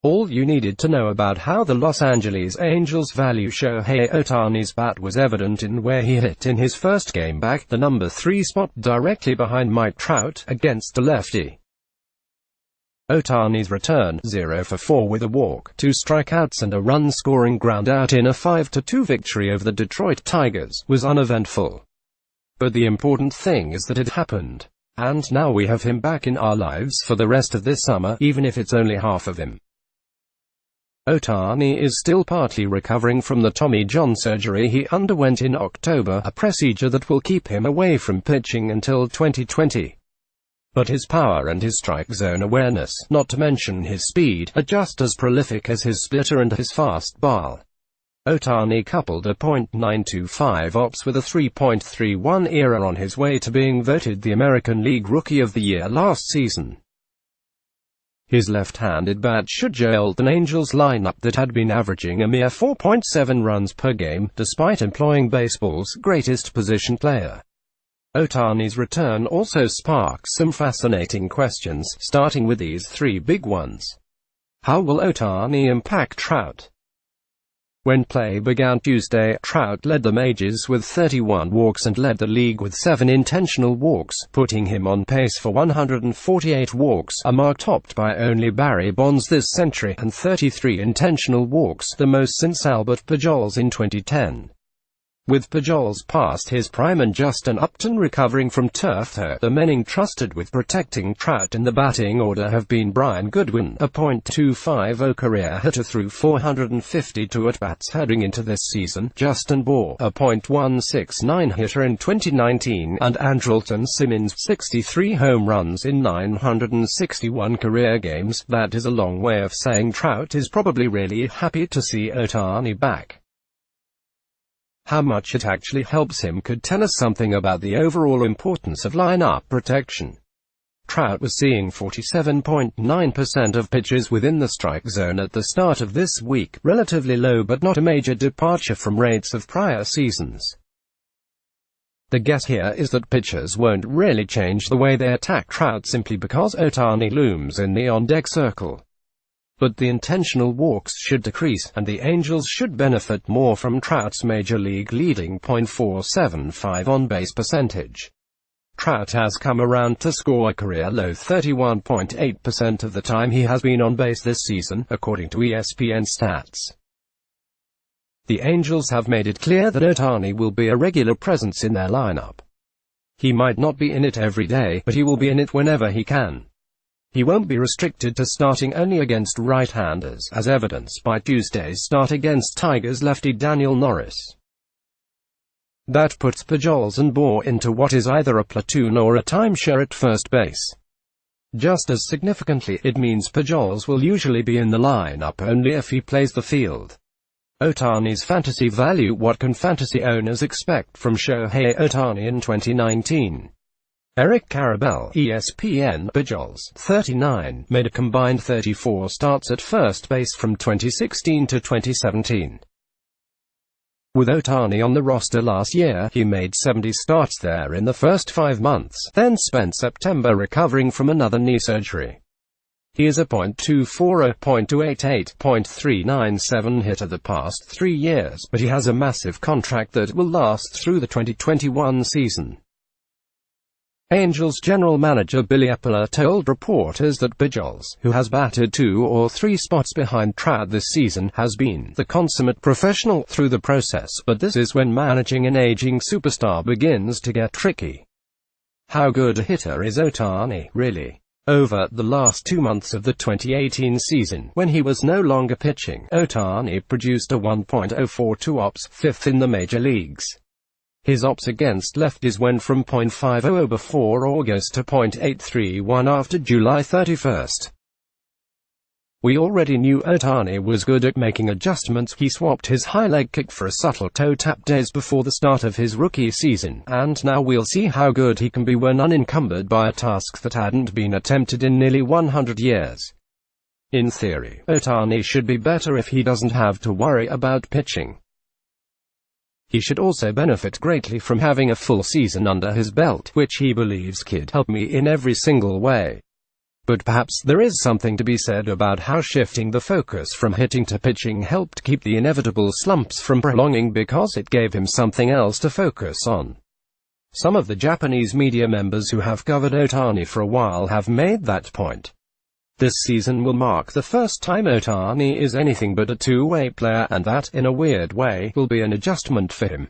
All you needed to know about how the Los Angeles Angels value Shohei Ohtani's bat was evident in where he hit in his first game back, the number 3 spot directly behind Mike Trout, against the lefty. Ohtani's return, 0 for 4 with a walk, 2 strikeouts and a run-scoring groundout in a 5-2 victory over the Detroit Tigers, was uneventful. But the important thing is that it happened. And now we have him back in our lives for the rest of this summer, even if it's only half of him. Ohtani is still partly recovering from the Tommy John surgery he underwent in October, a procedure that will keep him away from pitching until 2020. But his power and his strike zone awareness, not to mention his speed, are just as prolific as his splitter and his fastball. Ohtani coupled a .925 OPS with a 3.31 ERA on his way to being voted the American League Rookie of the Year last season. His left-handed bat should jolt an Angels lineup that had been averaging a mere 4.7 runs per game, despite employing baseball's greatest position player. Ohtani's return also sparks some fascinating questions, starting with these 3 big ones. How will Ohtani impact Trout? When play began Tuesday, Trout led the majors with 31 walks and led the league with 7 intentional walks, putting him on pace for 148 walks, a mark topped by only Barry Bonds this century, and 33 intentional walks, the most since Albert Pujols in 2010. With Pujols past his prime and Justin Upton recovering from turf toe, the men entrusted with protecting Trout in the batting order have been Brian Goodwin, a .250 career hitter through 452 at-bats heading into this season, Justin Bour, a .169 hitter in 2019, and Andrelton Simmons, 63 home runs in 961 career games. That is a long way of saying Trout is probably really happy to see Ohtani back. How much it actually helps him could tell us something about the overall importance of lineup protection. Trout was seeing 47.9% of pitches within the strike zone at the start of this week, relatively low but not a major departure from rates of prior seasons. The guess here is that pitchers won't really change the way they attack Trout simply because Ohtani looms in the on-deck circle. But the intentional walks should decrease, and the Angels should benefit more from Trout's major league leading .475 on-base percentage. Trout has come around to score a career-low 31.8% of the time he has been on base this season, according to ESPN stats. The Angels have made it clear that Ohtani will be a regular presence in their lineup. He might not be in it every day, but he will be in it whenever he can. He won't be restricted to starting only against right-handers, as evidenced by Tuesday's start against Tigers lefty Daniel Norris. That puts Pujols and Bour into what is either a platoon or a timeshare at first base. Just as significantly, it means Pujols will usually be in the lineup only if he plays the field. Ohtani's fantasy value. What can fantasy owners expect from Shohei Ohtani in 2019? Eric Carabell, ESPN. Pujols, 39, made a combined 34 starts at first base from 2016 to 2017. With Ohtani on the roster last year, he made 70 starts there in the first 5 months, then spent September recovering from another knee surgery. He is a .240, .288, .397 hitter the past 3 years, but he has a massive contract that will last through the 2021 season. Angels general manager Billy Eppler told reporters that Pujols, who has batted 2 or 3 spots behind Trout this season, has been the consummate professional through the process, but this is when managing an aging superstar begins to get tricky. How good a hitter is Ohtani, really? Over the last 2 months of the 2018 season, when he was no longer pitching, Ohtani produced a 1.042 OPS, 5th in the major leagues. His OPS against lefties went from .500 before August to .831 after July 31. We already knew Ohtani was good at making adjustments. He swapped his high leg kick for a subtle toe tap days before the start of his rookie season, and now we'll see how good he can be when unencumbered by a task that hadn't been attempted in nearly 100 years. In theory, Ohtani should be better if he doesn't have to worry about pitching. He should also benefit greatly from having a full season under his belt, which he believes could help me in every single way. But perhaps there is something to be said about how shifting the focus from hitting to pitching helped keep the inevitable slumps from prolonging, because it gave him something else to focus on. Some of the Japanese media members who have covered Ohtani for a while have made that point. This season will mark the first time Ohtani is anything but a two-way player, and that, in a weird way, will be an adjustment for him.